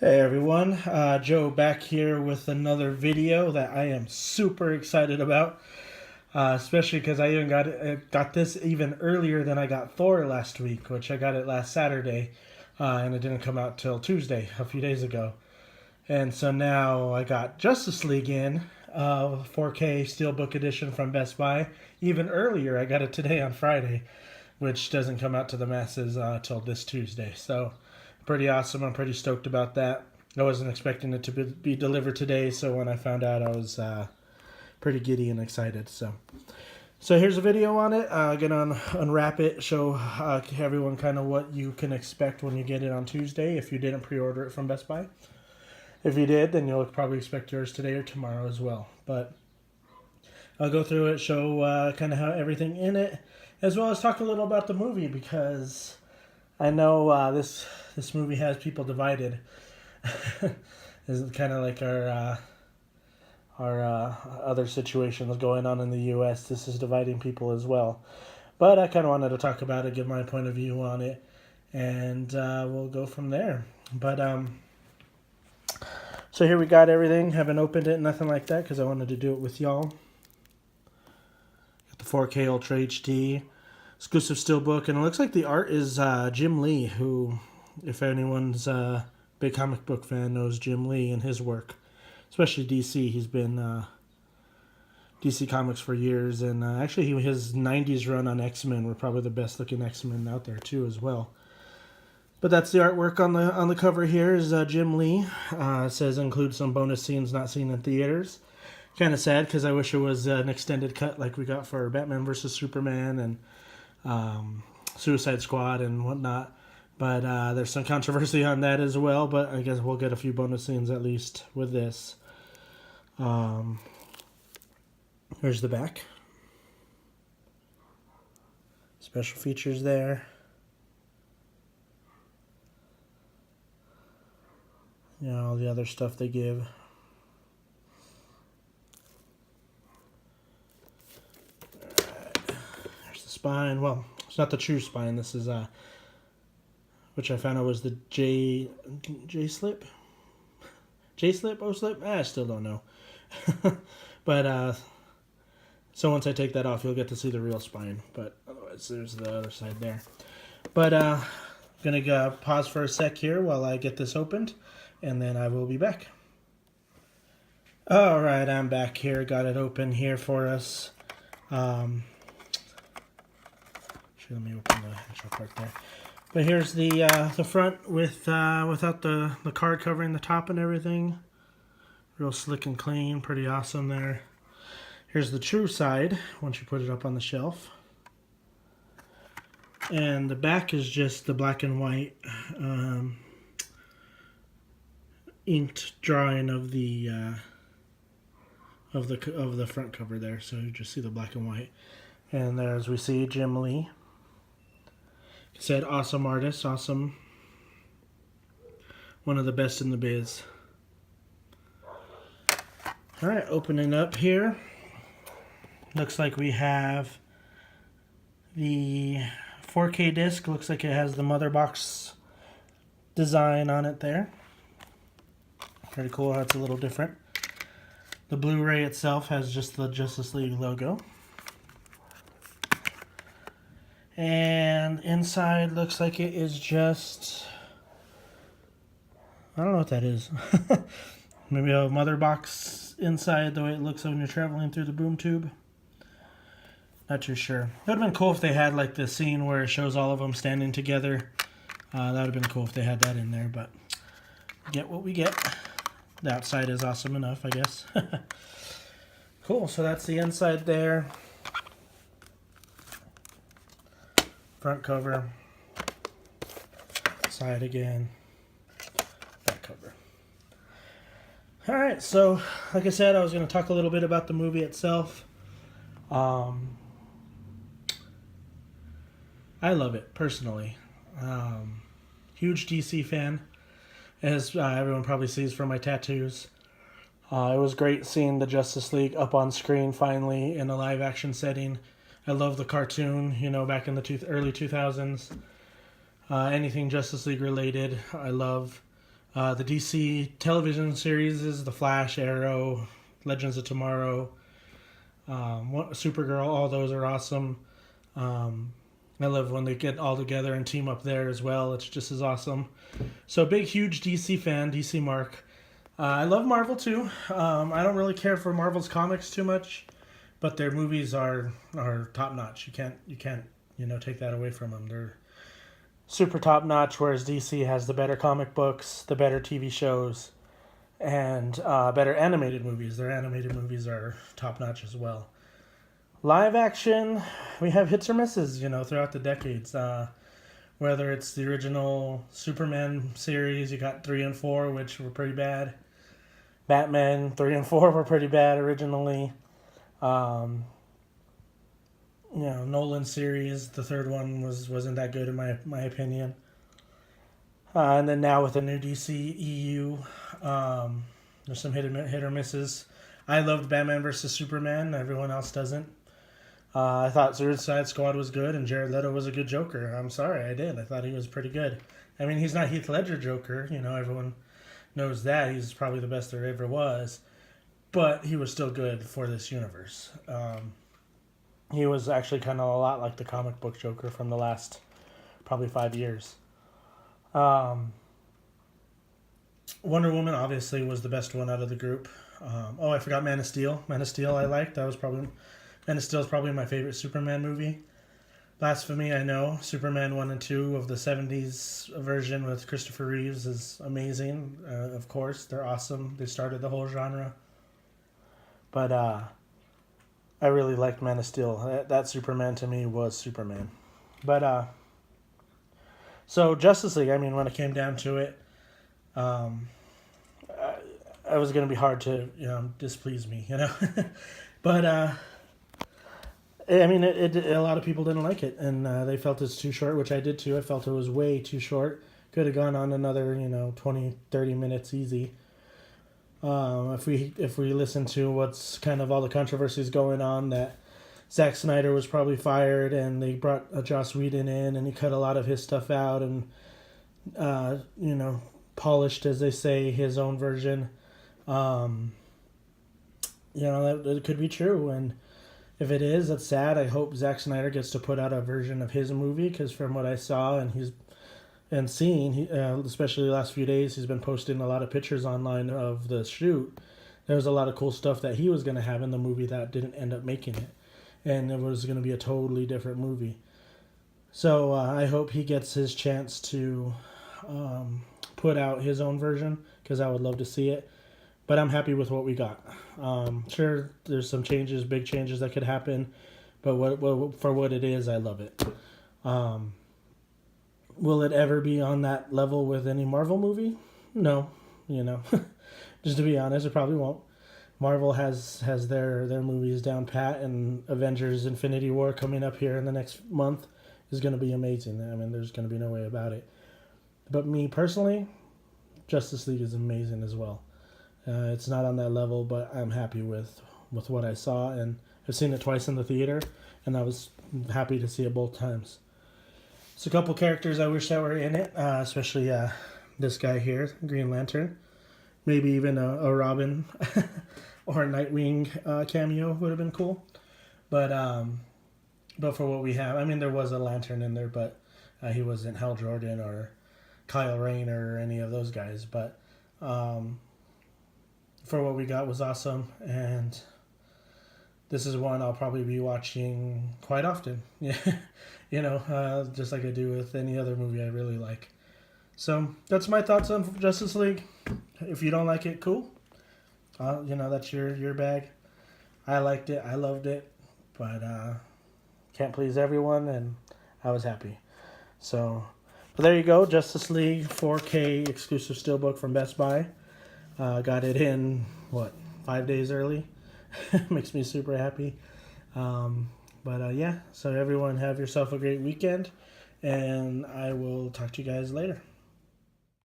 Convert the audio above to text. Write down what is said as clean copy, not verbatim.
Hey everyone, Joe back here with another video that I am super excited about, especially because I even got this even earlier than I got Thor last week, which I got it last Saturday, and it didn't come out till Tuesday, a few days ago. And so now I got Justice League in, 4K Steelbook edition from Best Buy. Even earlier, I got it today on Friday, which doesn't come out to the masses till this Tuesday. So pretty awesome. I'm pretty stoked about that. I wasn't expecting it to be delivered today, so when I found out, I was pretty giddy and excited. So here's a video on it. I'm gonna unwrap it, show everyone kind of what you can expect when you get it on Tuesday if you didn't pre-order it from Best Buy. If you did, then you'll probably expect yours today or tomorrow as well. But I'll go through it, show kind of how everything in it, as well as talk a little about the movie, because I know this movie has people divided. This is kind of like our other situations going on in the U.S. This is dividing people as well. But I kind of wanted to talk about it, give my point of view on it, and we'll go from there. But so here we got everything. Haven't opened it, nothing like that, because I wanted to do it with y'all. Got the 4K Ultra HD exclusive steelbook, and it looks like the art is Jim Lee, who, if anyone's a big comic book fan, knows Jim Lee and his work, especially DC. He's been DC Comics for years, and actually his 90s run on X-Men were probably the best looking X-Men out there too as well. But that's the artwork on the cover here is Jim Lee. It says include some bonus scenes not seen in theaters. Kind of sad because I wish it was an extended cut like we got for Batman vs. Superman and Suicide Squad and whatnot, but there's some controversy on that as well, but I guess we'll get a few bonus scenes at least with this. Here's the back. Special features there. You know, all the other stuff they give. Spine. Well, it's not the true spine. This is which I found out was the J slip, O slip. I still don't know. But so once I take that off, you'll get to see the real spine. But otherwise, there's the other side there. But I'm gonna pause for a sec here while I get this opened, and then I will be back. All right, I'm back here. Got it open here for us. Let me open the actual part there. But here's the front with without the card covering the top and everything. Real slick and clean, pretty awesome there. Here's the true side once you put it up on the shelf. And the back is just the black and white inked drawing of the front cover there. So you just see the black and white. And there, as we see, Jim Lee. Said awesome artist, awesome. One of the best in the biz. Alright, opening up here. Looks like we have the 4K disc. Looks like it has the mother box design on it there. Pretty cool how it's a little different. The Blu-ray itself has just the Justice League logo. And inside looks like it is just, I don't know what that is. Maybe a mother box inside the way it looks when you're traveling through the boom tube. Not too sure. It would have been cool if they had like the scene where it shows all of them standing together. That would have been cool if they had that in there, but get what we get. The outside is awesome enough, I guess. Cool, so that's the inside there. Front cover, side again, back cover. Alright, so like I said, I was going to talk a little bit about the movie itself. I love it, personally. Huge DC fan, as everyone probably sees from my tattoos. It was great seeing the Justice League up on screen finally in a live action setting. I love the cartoon, you know, back in the early 2000s. Anything Justice League related, I love. The DC television series is The Flash, Arrow, Legends of Tomorrow, Supergirl. All those are awesome. I love when they get all together and team up there as well. It's just as awesome. So big, huge DC fan, DC Mark. I love Marvel too. I don't really care for Marvel's comics too much, but their movies are top notch. You can't take that away from them. They're super top notch. Whereas DC has the better comic books, the better TV shows, and better animated movies. Their animated movies are top notch as well. Live action, we have hits or misses, throughout the decades. Whether it's the original Superman series, you got 3 and 4, which were pretty bad. Batman 3 and 4 were pretty bad originally. Nolan series, the third one wasn't that good in my opinion. And then now with the new DC EU, there's some hit or misses. I loved Batman vs Superman. Everyone else doesn't. I thought Suicide Squad was good, and Jared Leto was a good Joker. I'm sorry, I did. I thought he was pretty good. I mean, he's not Heath Ledger Joker. Everyone knows that. He's probably the best there ever was. But he was still good for this universe. He was actually kind of a lot like the comic book Joker from the last probably 5 years. Wonder Woman obviously was the best one out of the group. I forgot Man of Steel. Man of Steel I liked. Man of Steel is probably my favorite Superman movie. Blasphemy, I know. Superman 1 and 2 of the 70s version with Christopher Reeves is amazing. Of course, they're awesome. They started the whole genre. But I really liked Man of Steel. That Superman to me was Superman. But so Justice League, when it came down to it, it was going to be hard to displease me, But a lot of people didn't like it, and they felt it's too short, which I did too. I felt it was way too short. Could have gone on another 20, 30 minutes easy. If we listen to what's kind of all the controversies going on, that Zack Snyder was probably fired, and they brought Joss Whedon in, and he cut a lot of his stuff out, and polished, as they say, his own version. That could be true, and if it is, that's sad. I hope Zack Snyder gets to put out a version of his movie, because from what I saw and seeing, especially the last few days, he's been posting a lot of pictures online of the shoot. There was a lot of cool stuff that he was going to have in the movie that didn't end up making it, and it was going to be a totally different movie. So I hope he gets his chance to put out his own version, because I would love to see it. But I'm happy with what we got. Sure, there's some changes, big changes that could happen, but for what it is, I love it. Will it ever be on that level with any Marvel movie? No, just to be honest, it probably won't. Marvel has their movies down pat, and Avengers Infinity War coming up here in the next month is going to be amazing. There's going to be no way about it. But me personally, Justice League is amazing as well. It's not on that level, but I'm happy with what I saw, and I've seen it twice in the theater, and I was happy to see it both times. It's a couple characters I wish that were in it, especially this guy here, Green Lantern. Maybe even a Robin or a Nightwing cameo would have been cool. But for what we have, there was a Lantern in there, but he wasn't Hal Jordan or Kyle Rayner or any of those guys. But for what we got was awesome, and this is one I'll probably be watching quite often. Just like I do with any other movie I really like. So that's my thoughts on Justice League. If you don't like it, cool. That's your bag. I liked it. I loved it, but can't please everyone, and I was happy. So, but there you go. Justice League 4K exclusive steelbook from Best Buy. Got it in 5 days early. Makes me super happy. So everyone have yourself a great weekend, and I will talk to you guys later.